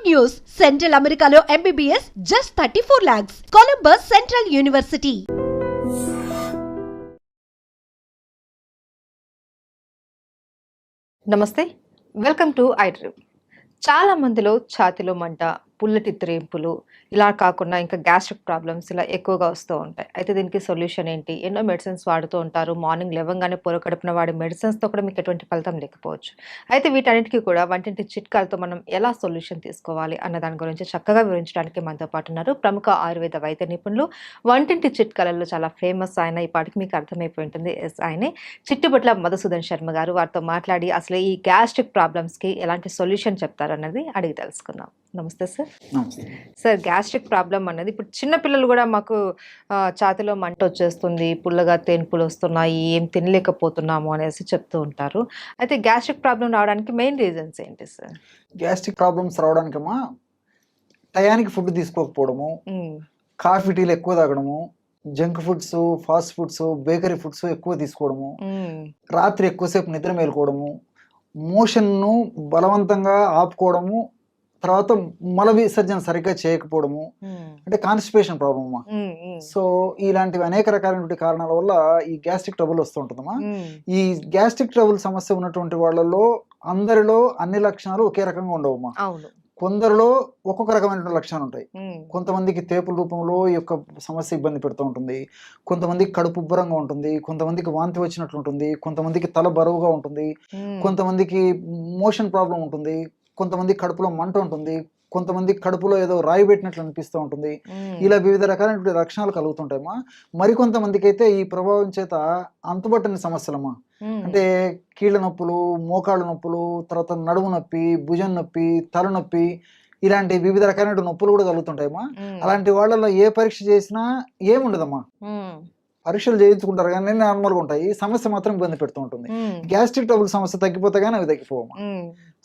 Good news! Central Americano MBBS just 34 lakhs. Columbus Central University. నమస్తే, welcome to I dream. చాలా మందిలో ఛాతీలో మంట, పుల్లటి త్రేంపులు, ఇలా కాకుండా ఇంకా గ్యాస్ట్రిక్ ప్రాబ్లమ్స్ ఇలా ఎక్కువగా వస్తూ ఉంటాయి. అయితే దీనికి సొల్యూషన్ ఏంటి? ఎన్నో మెడిసిన్స్ వాడుతూ ఉంటారు. మార్నింగ్ లేవగానే పొరకడుపున వాడే మెడిసిన్స్తో కూడా మీకు ఎటువంటి ఫలితం లేకపోవచ్చు. అయితే వీటన్నిటికీ కూడా వంటింటి చిట్కాలతో మనం ఎలా సొల్యూషన్ తీసుకోవాలి అన్న దాని గురించి చక్కగా వివరించడానికి మనతో పాటు ఉన్నారు ప్రముఖ ఆయుర్వేద వైద్య నిపుణులు, వంటింటి చిట్కాలలో చాలా ఫేమస్ ఆయన. ఈ పాటికి మీకు అర్థమైపోయి ఉంటుంది, ఆయనే చిట్టుబట్ల మధుసూదన్ శర్మ గారు. వారితో మాట్లాడి అసలు ఈ గ్యాస్ట్రిక్ ప్రాబ్లమ్స్కి ఎలాంటి సొల్యూషన్ చెప్తారు అన్నది అడిగి తెలుసుకుందాం. నమస్తే సార్. సార్, గ్యాస్ట్రిక్ ప్రాబ్లం అనేది ఇప్పుడు చిన్నపిల్లలు కూడా మాకు ఛాతీలో మంట వచ్చేస్తుంది, పుల్లగా తేన్పులు వస్తున్నాయి, ఏం తినలేకపోతున్నాము అనేసి చెప్తూ ఉంటారు. అయితే గ్యాస్ట్రిక్ ప్రాబ్లం రావడానికి మెయిన్ రీజన్స్ ఏంటి సార్? గ్యాస్ట్రిక్ ప్రాబ్లమ్స్ రావడానికమ్మా టయానికి ఫుడ్ తీసుకోకపోవడము, కాఫీ టీలు ఎక్కువ తాగడము, junk foods, fast foods, bakery foods ఎక్కువ తీసుకోవడము, రాత్రి ఎక్కువసేపు నిద్ర మేలుకోవడము, మోషన్ను బలవంతంగా ఆపుకోవడము, తర్వాత మల విసర్జన సరిగ్గా చేయకపోవడము, అంటే కాన్స్టిపేషన్ ప్రాబ్లమ్ అమ్మా. సో ఇలాంటివి అనేక రకాలైన కారణాల వల్ల ఈ గ్యాస్ట్రిక్ ట్రబుల్ వస్తూ ఉంటుందమ్మా. ఈ గ్యాస్ట్రిక్ ట్రబుల్ సమస్య ఉన్నటువంటి వాళ్ళలో అందరిలో అన్ని లక్షణాలు ఒకే రకంగా ఉండవమ్మా. కొందరిలో ఒక్కొక్క రకమైన లక్షణాలు ఉంటాయి. కొంతమందికి తేపుల రూపంలో ఈ యొక్క సమస్య ఇబ్బంది పెడుతూ ఉంటుంది, కొంతమందికి కడుపు ఉబ్బరంగా ఉంటుంది, కొంతమందికి వాంతి వచ్చినట్లు ఉంటుంది, కొంతమందికి తల బరువుగా ఉంటుంది, కొంతమందికి మోషన్ ప్రాబ్లం ఉంటుంది, కొంతమంది కడుపులో మంట ఉంటుంది, కొంతమంది కడుపులో ఏదో రాయి పెట్టినట్లు అనిపిస్తూ ఉంటుంది. ఇలా వివిధ రకాలైన లక్షణాలు కలుగుతుంటాయమ్మా. మరికొంతమందికి అయితే ఈ ప్రభావం చేత అంతుబట్టని సమస్యలమ్మా, అంటే కీళ్ళ నొప్పులు, మోకాళ్ళ నొప్పులు, తర్వాత నడుము నొప్పి, భుజం నొప్పి, తలనొప్పి, ఇలాంటి వివిధ రకాలైన నొప్పులు కూడా కలుగుతుంటాయమ్మా. అలాంటి వాళ్ళలో ఏ పరీక్ష చేసినా ఏముండదమ్మా, పరీక్షలు చేయించుకుంటారు కానీ నార్మల్గా ఉంటాయి, సమస్య మాత్రం ఇబ్బంది పెడుతూ ఉంటుంది. గ్యాస్ట్రిక్ ట్రబుల్ సమస్య తగ్గిపోతే కానీ అవి తగ్గిపోవమ్మా.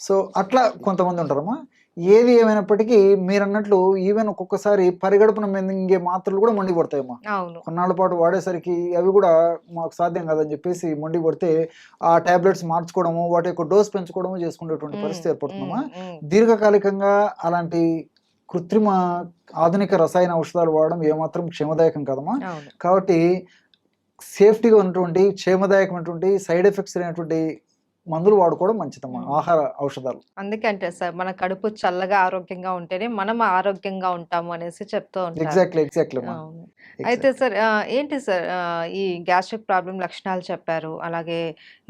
సో అట్లా కొంతమంది ఉంటారమ్మా. ఏది ఏమైనప్పటికీ మీరు అన్నట్లు ఈవెన్ ఒక్కొక్కసారి పరిగడుపున మింగే మాత్రలు కూడా మండి పడతాయమ్మా. కొన్నాళ్ళ పాటు వాడేసరికి అవి కూడా మాకు సాధ్యం కాదని చెప్పేసి మండి పడితే ఆ టాబ్లెట్స్ మార్చుకోవడము, వాటి యొక్క డోస్ పెంచుకోవడము చేసుకునేటువంటి పరిస్థితి ఏర్పడుతుందమ్మా. దీర్ఘకాలికంగా అలాంటి కృత్రిమ ఆధునిక రసాయన ఔషధాలు వాడడం ఏమాత్రం క్షేమదాయకం కదమ్మా. కాబట్టి సేఫ్టీగా ఉన్నటువంటి క్షేమదాయకమైనటువంటి సైడ్ ఎఫెక్ట్స్ అనేటువంటి మందులు వాడుకోవడం మంచిదమ్మా, ఆహార ఔషధాలు. అందుకే అంటే సార్, మన కడుపు చల్లగా ఆరోగ్యంగా ఉంటేనే మనం ఆరోగ్యంగా ఉంటాము అనేసి చెప్తూ ఉంటారు. ఎగ్జాక్ట్లీ. అయితే సార్, ఏంటి సార్ ఈ గ్యాస్ట్రిక్ ప్రాబ్లం లక్షణాలు చెప్పారు, అలాగే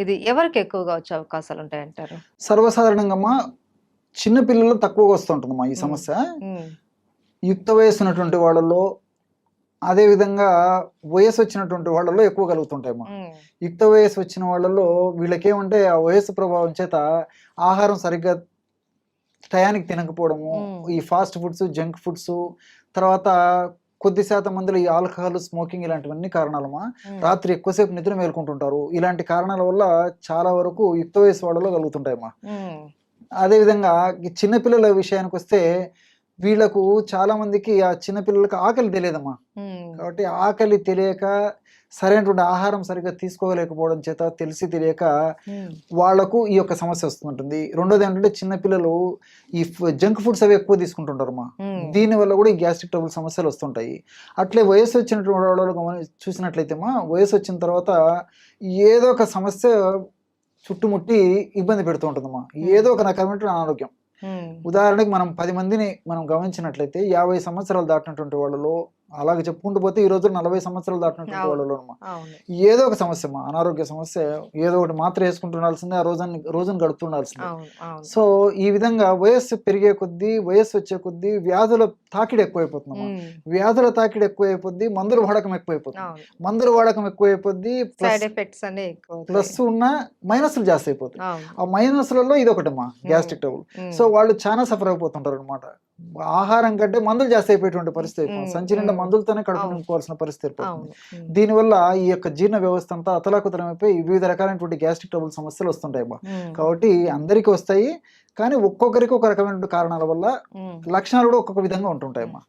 ఇది ఎవరికి ఎక్కువగా వచ్చే అవకాశాలు ఉంటాయంటారు? సర్వసాధారణంగా అమ్మా చిన్న పిల్లలు తక్కువగా వస్తుంటుందమ్మా ఈ సమస్య. యుక్త వయసు ఉన్నటువంటి వాళ్ళలో, అదేవిధంగా వయసు వచ్చినటువంటి వాళ్ళలో ఎక్కువ కలుగుతుంటాయమ్మా. యుక్త వయసు వచ్చిన వాళ్ళలో వీళ్ళకేమంటే ఆ వయసు ప్రభావం చేత ఆహారం సరిగ్గా టయానికి తినకపోవడము, ఈ ఫాస్ట్ ఫుడ్స్, జంక్ ఫుడ్స్, తర్వాత కొద్ది శాతం మందిలో ఈ ఆల్కహాల్, స్మోకింగ్ ఇలాంటివన్నీ కారణాలమ్మా. రాత్రి ఎక్కువసేపు నిద్ర మేల్కొంటుంటారు. ఇలాంటి కారణాల వల్ల చాలా వరకు యుక్త వయసు వాళ్ళలో కలుగుతుంటాయమ్మా. అదేవిధంగా చిన్నపిల్లల విషయానికి వస్తే వీళ్ళకు చాలా మందికి ఆ చిన్నపిల్లలకు ఆకలి తెలియదమ్మా. కాబట్టి ఆకలి తెలియక సరైనటువంటి ఆహారం సరిగ్గా తీసుకోలేకపోవడం చేత తెలిసి తెలియక వాళ్లకు ఈ యొక్క సమస్య వస్తుంటుంది. రెండోది ఏంటంటే చిన్నపిల్లలు ఈ జంక్ ఫుడ్స్ అవి ఎక్కువ తీసుకుంటుంటారమ్మా. దీనివల్ల కూడా ఈ గ్యాస్ట్రిక్ ట్రబుల్ సమస్యలు వస్తుంటాయి. అట్లే వయసు వచ్చినటువంటి వాళ్ళు చూసినట్లయితే వయసు వచ్చిన తర్వాత ఏదో ఒక సమస్య చుట్టుముట్టి ఇబ్బంది పెడుతూ ఉంటుందమ్మా, ఏదో ఒక రకమైన అనారోగ్యం. ఉదాహరణకి మనం 10 మందిని మనం గమనించినట్లయితే 50 సంవత్సరాలు దాటినటువంటి వాళ్ళలో, అలాగే చెప్పుకుంటూ పోతే ఈ రోజు 40 సంవత్సరాలు దాటినటువంటి వాళ్ళలో ఏదో ఒక సమస్య, అనారోగ్య సమస్య, ఏదో ఒకటి మాత్ర వేసుకుంటుండాల్సిందే, ఆ రోజును గడుపుతుండాల్సిందే. సో ఈ విధంగా వయస్సు పెరిగే కొద్దీ, వయస్సు వచ్చే కొద్దీ వ్యాధుల తాకిడి ఎక్కువైపోతుందమ్మా. వ్యాధుల తాకిడి ఎక్కువైపోద్ది, మందుల వాడకం ఎక్కువైపోతుంది. మందుల వాడకం ఎక్కువైపోద్ది, ప్లస్ ఉన్న మైనస్లు జాస్తి అయిపోతుంది. ఆ మైనస్లలో ఇది ఒకటమ్మా గ్యాస్ట్రిక్ ట్రబుల్. సో వాళ్ళు చాలా సఫర్ అయిపోతుంటారు అనమాట. ఆహారం కంటే మందులు జాస్తి అయిపోయేటువంటి పరిస్థితి, సంచి నిండా మందులతోనే కడుపు నింపుకోవాల్సిన పరిస్థితి ఏర్పడుతుంది. దీనివల్ల ఈ యొక్క జీర్ణ వ్యవస్థ అంతా అతలాకుతలమైపోయి వివిధ రకాలైనటువంటి గ్యాస్ట్రిక్ ట్రబుల్ సమస్యలు వస్తుంటాయి. కాబట్టి అందరికీ వస్తాయి, కానీ ఒక్కొక్కరికి ఒక రకమైన కారణాల వల్ల లక్షణాలు కూడా ఒక్కొక్క విధంగా ఉంటుంటాయమ్మా.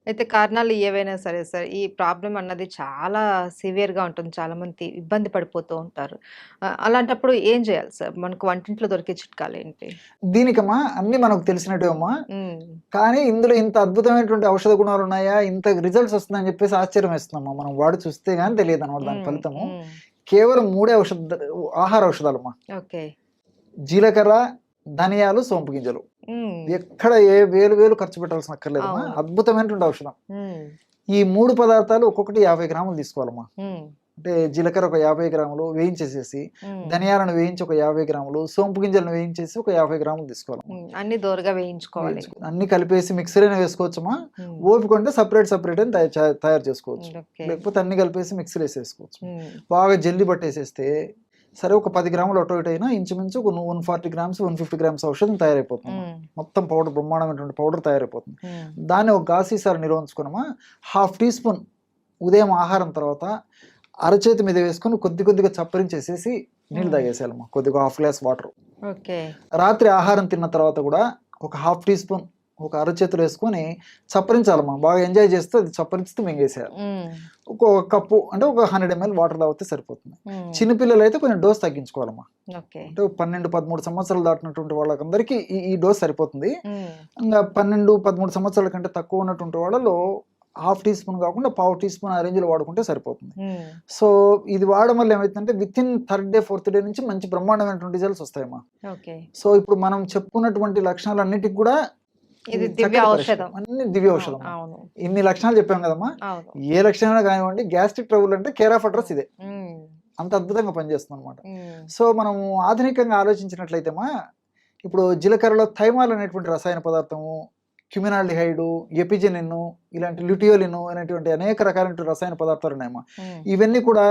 అయితే కారణాలు ఏవైనా సరే సార్, ఈ ప్రాబ్లం అన్నది చాలా సివియర్‌గా ఉంటుంది. చాలా మంది ఇబ్బంది పడిపోతూ ఉంటారు. అలాంటప్పుడు ఏం చేయాలి సార్? మనకు వంటింట్లో దొరికే చిట్కాలేంటి? దీనికమ్మా అన్ని మనకు తెలిసినట్టేమ్మా, హ్మ్. కానీ ఇందులో ఇంత అద్భుతమైనటువంటి ఔషధ గుణాలు ఉన్నాయా, ఇంత రిజల్ట్స్ వస్తుందని చెప్పేసి ఆశ్చర్యం వేస్తున్నామ్మా. మనం వాడి చూస్తే గానీ తెలియదు అనమాట దాని హ్మ్. ఫలితము. హ్మ్. కేవలం 3 ఆహార ఔషధాలమ్మా. ఓకే. జీలకర్ర, ధనియాలు, సోంపు గింజలు. హ్మ్. ఎక్కడ ఏ వేలు ఖర్చు పెట్టాల్సిన అక్కర్లేదమ్మా. అవును. అద్భుతమైనటువంటి ఔషధం. హ్మ్. ఈ 3 పదార్థాలు ఒక్కొక్కటి 50 గ్రాములు తీసుకోవాలమ్మా. హ్మ్. అంటే జీలకర్ర ఒక 50 గ్రాములు వేయించేసేసి, హ్మ్. ధనియాలను వేయించి ఒక 50 గ్రాములు, సోంపు గింజలను వేయించేసి ఒక 50 గ్రాములు తీసుకోవాలమ్మా. అన్ని దోరగా వేయించుకోవాలి. అన్ని కలిపేసి మిక్సర్ అయినా వేసుకోవచ్చమ్మా. హ్మ్. ఓపిక ఉంటే సపరేట్ అని తయారు చేసుకోవచ్చు. ఓకే. లేకపోతే అన్ని కలిపేసి మిక్సీలో వేసేసుకోవచ్చు. హ్మ్. బాగా జల్లి పట్టేసేస్తే సరే ఒక 10 గ్రాములు అటు ఇటు అయినా ఇంచుమించు ఒక 140 గ్రామ్స్ 150 గ్రామ్స్ ఔషధం తయారైపోతుంది. హ్మ్. మొత్తం పౌడర్ బ్రహ్మాండమైనటువంటి పౌడర్ తయారైపోతుంది. హ్మ్. దాన్ని ఒక గాసీసారి నిల్వ ఉంచుకున్నామా, 1/2 టీ స్పూన్ ఉదయం ఆహారం తర్వాత అరచేతి మీద వేసుకొని కొద్దిగా చప్పరించేసేసి నీళ్ళు తాగేసేయాలమ్మా. కొద్దిగా 1/2 గ్లాస్ వాటర్. ఓకే. రాత్రి ఆహారం తిన్న తర్వాత కూడా ఒక 1/2 టీ స్పూన్ ఒక అరచేతులు వేసుకొని చప్పరించాలమ్మా. బాగా ఎంజాయ్ చేస్తూ అది చప్పరిస్తూ మింగేసేయాలి. హ్మ్. ఒక కప్పు అంటే ఒక 100 ml వాటర్ తాగితే సరిపోతుంది. హ్మ్. చిన్నపిల్లలు అయితే కొంచెం డోస్ తగ్గించుకోవాలమ్మా. ఓకే. అంటే 12-13 సంవత్సరాలు దాటినటువంటి వాళ్ళకందరికీ ఈ డోస్ సరిపోతుంది. హ్మ్. ఇంకా 12-13 సంవత్సరాల కంటే తక్కువ ఉన్నటువంటి వాళ్ళలో 1/2 టీ స్పూన్ కాకుండా 1/4 టీ స్పూన్ ఆ రేంజ్లో వాడుకుంటే సరిపోతుంది. హ్మ్. సో ఇది వాడడం వల్ల ఏమైతుందంటే within 3rd day 4th day నుంచి మంచి బ్రహ్మాండమైనటువంటి రిజల్ట్స్ వస్తాయమ్మా. ఓకే. సో ఇప్పుడు మనం చెప్పుకున్నటువంటి లక్షణాలన్నిటికి కూడా ఇది చక్కటి దివ్య పరిష్కారం. ఔషధం. అన్ని దివ్య ఔషధం. అవును. ఇన్ని లక్షణాలు చెప్పాం కదమ్మా. అవును. ఏ లక్షణాలు కానివ్వండి, గ్యాస్ట్రిక్ ట్రబుల్ అంటే కేర్ ఆఫ్ అడ్రస్ ఇదే. హ్మ్. అంత అద్భుతంగా పనిచేస్తుంది అనమాట. హ్మ్. సో మనం ఆధునికంగా ఆలోచించినట్లయితేమా, ఇప్పుడు జీలకర్రలో థైమాల్ అనేటువంటి రసాయన పదార్థము, క్యుమినాల్డిహైడ్, ఎపిజెనిన్, ఇలాంటి ల్యూటియోలిన్ అనేటువంటి అనేక రకాలైన రసాయన పదార్థాలు ఉన్నాయమ్మా. హ్మ్. ఇవన్నీ కూడా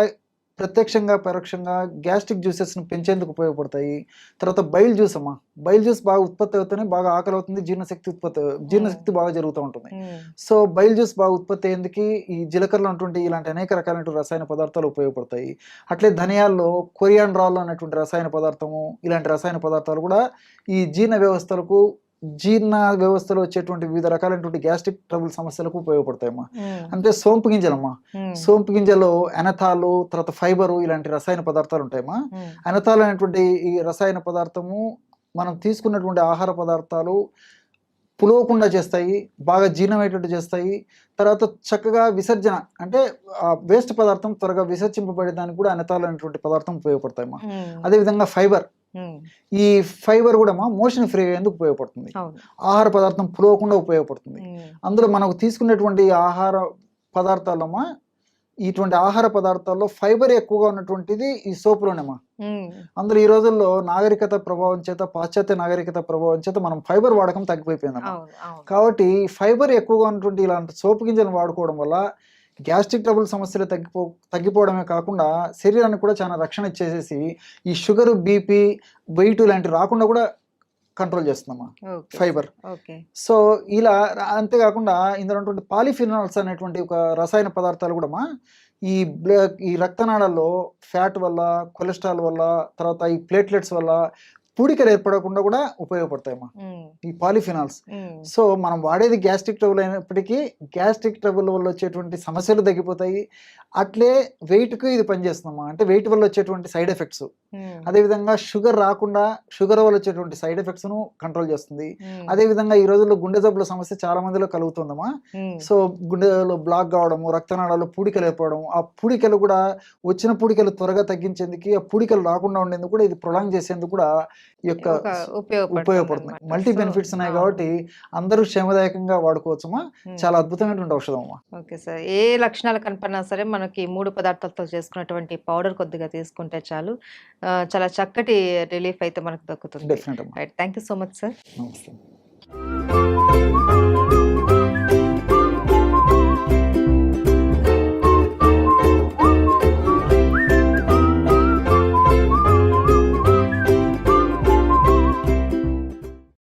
ప్రత్యక్షంగా పరోక్షంగా గ్యాస్ట్రిక్ జ్యూసెస్ను పెంచేందుకు ఉపయోగపడతాయి. తర్వాత బైల్ జ్యూస్ అమ్మా. బైల్ జ్యూస్ బాగా ఉత్పత్తి అవుతూనే బాగా ఆకలి అవుతుంది, జీర్ణశక్తి బాగా జరుగుతూ ఉంటుంది. హ్మ్. సో బైల్ జ్యూస్ బాగా ఉత్పత్తి అయ్యేందుకు ఈ జీలకర్రలో ఉన్నటువంటి ఇలాంటి అనేక రకాలైన రసాయన పదార్థాలు ఉపయోగపడతాయి. అట్లే ధనియాల్లో కొరియాండ్రాల్ అనేటువంటి రసాయన పదార్థము, ఇలాంటి రసాయన పదార్థాలు కూడా ఈ జీర్ణ వ్యవస్థలో వచ్చేటువంటి వివిధ రకాలైనటువంటి గ్యాస్ట్రిక్ ట్రబుల్ సమస్యలకు ఉపయోగపడతాయమ్మా. హ్మ్. అంటే సోంపు గింజలమ్మా. హ్మ్. సోంపు గింజలో ఎనథాలు, తర్వాత ఫైబరు, ఇలాంటి రసాయన పదార్థాలు ఉంటాయమ్మా. హ్మ్. ఎనథాల్ అనేటువంటి ఈ రసాయన పదార్థము మనం తీసుకున్నటువంటి ఆహార పదార్థాలు పులవకుండా చేస్తాయి, బాగా జీర్ణమయ్యేటట్టు చేస్తాయి. తర్వాత చక్కగా విసర్జన అంటే వేస్ట్ పదార్థం త్వరగా విసర్జింపబడేదానికి కూడా ఎనథాల్ అనేటువంటి పదార్థం ఉపయోగపడతాయమ్మా. హ్మ్. అదేవిధంగా ఫైబర్. హ్మ్. ఈ ఫైబర్ కూడా మోషన్ ఫ్రీ అయ్యేందుకు ఉపయోగపడుతుంది. అవును. ఆహార పదార్థం పులవకుండా ఉపయోగపడుతుంది. హ్మ్. అందులో మనకు తీసుకునేటువంటి ఆహార పదార్థాలమ్మా, ఇటువంటి ఆహార పదార్థాల్లో ఫైబర్ ఎక్కువగా ఉన్నటువంటిది ఈ సోపులోనేమా. హ్మ్. అందులో ఈ రోజుల్లో నాగరికత ప్రభావం చేత, పాశ్చాత్య నాగరికత ప్రభావం చేత మనం ఫైబర్ వాడకం తగ్గిపోయిపోయిందమ్మా. అవును. అవును. కాబట్టి ఫైబర్ ఎక్కువగా ఉన్నటువంటి ఇలాంటి సోపు గింజలను వాడుకోవడం వల్ల గ్యాస్ట్రిక్ ట్రబుల్ సమస్యలు తగ్గిపోవడమే కాకుండా శరీరానికి కూడా చాలా రక్షణ ఇచ్చేసేసి ఈ షుగర్, బీపీ, వెయిట్ ఇలాంటివి రాకుండా కూడా కంట్రోల్ చేస్తుందమ్మా ఓకే. ఫైబర్. ఓకే. సో ఇలా అంతేకాకుండా ఇందులో ఉన్నటువంటి పాలిఫినాల్స్ అనేటువంటి ఒక రసాయన పదార్థాలు కూడా ఈ రక్తనాళాల్లో ఫ్యాట్ వల్ల, కొలెస్ట్రాల్ వల్ల, తర్వాత ఈ ప్లేట్లెట్స్ వల్ల పూడికలు ఏర్పడకుండా కూడా ఉపయోగపడతాయమ్మా హ్మ్. ఈ పాలిఫినాల్స్. హ్మ్. సో మనం వాడేది గ్యాస్ట్రిక్ ట్రబుల్ అయినప్పటికీ గ్యాస్ట్రిక్ ట్రబుల్ వల్ల వచ్చేటువంటి సమస్యలు తగ్గిపోతాయి. అట్లే వెయిట్కి ఇది పనిచేస్తుందమ్మా. అంటే వెయిట్ వల్ల వచ్చేటువంటి సైడ్ ఎఫెక్ట్స్, హ్మ్. అదేవిధంగా షుగర్ రాకుండా షుగర్ వల్ల వచ్చేటువంటి సైడ్ ఎఫెక్ట్స్ను కంట్రోల్ చేస్తుంది. హ్మ్. అదేవిధంగా ఈ రోజుల్లో గుండె జబ్బుల సమస్య చాలా మందిలో కలుగుతుందమ్మా. హ్మ్. సో గుండెలో బ్లాక్ కావడము, రక్తనాళాల్లో పూడికలు ఏర్పడడం, ఆ పూడికలు కూడా వచ్చిన పూడికలు త్వరగా తగ్గించేందుకు, ఆ పూడికలు రాకుండా ఉండేందుకు కూడా ఇది ప్రొలాంగ్ చేసేందుకు కూడా ఈ యొక్క ఉపయోగపడుతుంది. మల్టీ బెనిఫిట్స్ ఉన్నాయి కాబట్టి అందరూ క్షేమదాయకంగా వాడుకోవచ్చమ్మా. చాలా అద్భుతమైనటువంటి ఔషధం అమ్మా. Okay sir. ఏ లక్షణాలు కనపడినా సరే మనకి 3 పదార్థాలతో చేసుకున్నటువంటి పౌడర్ కొద్దిగా తీసుకుంటే చాలు. చాలా చక్కటి రిలీఫ్ అయితే మనకు దక్కుతుంది. డెఫినెట్ అమ్మా. Right. Thank you so much sir. నమస్తే.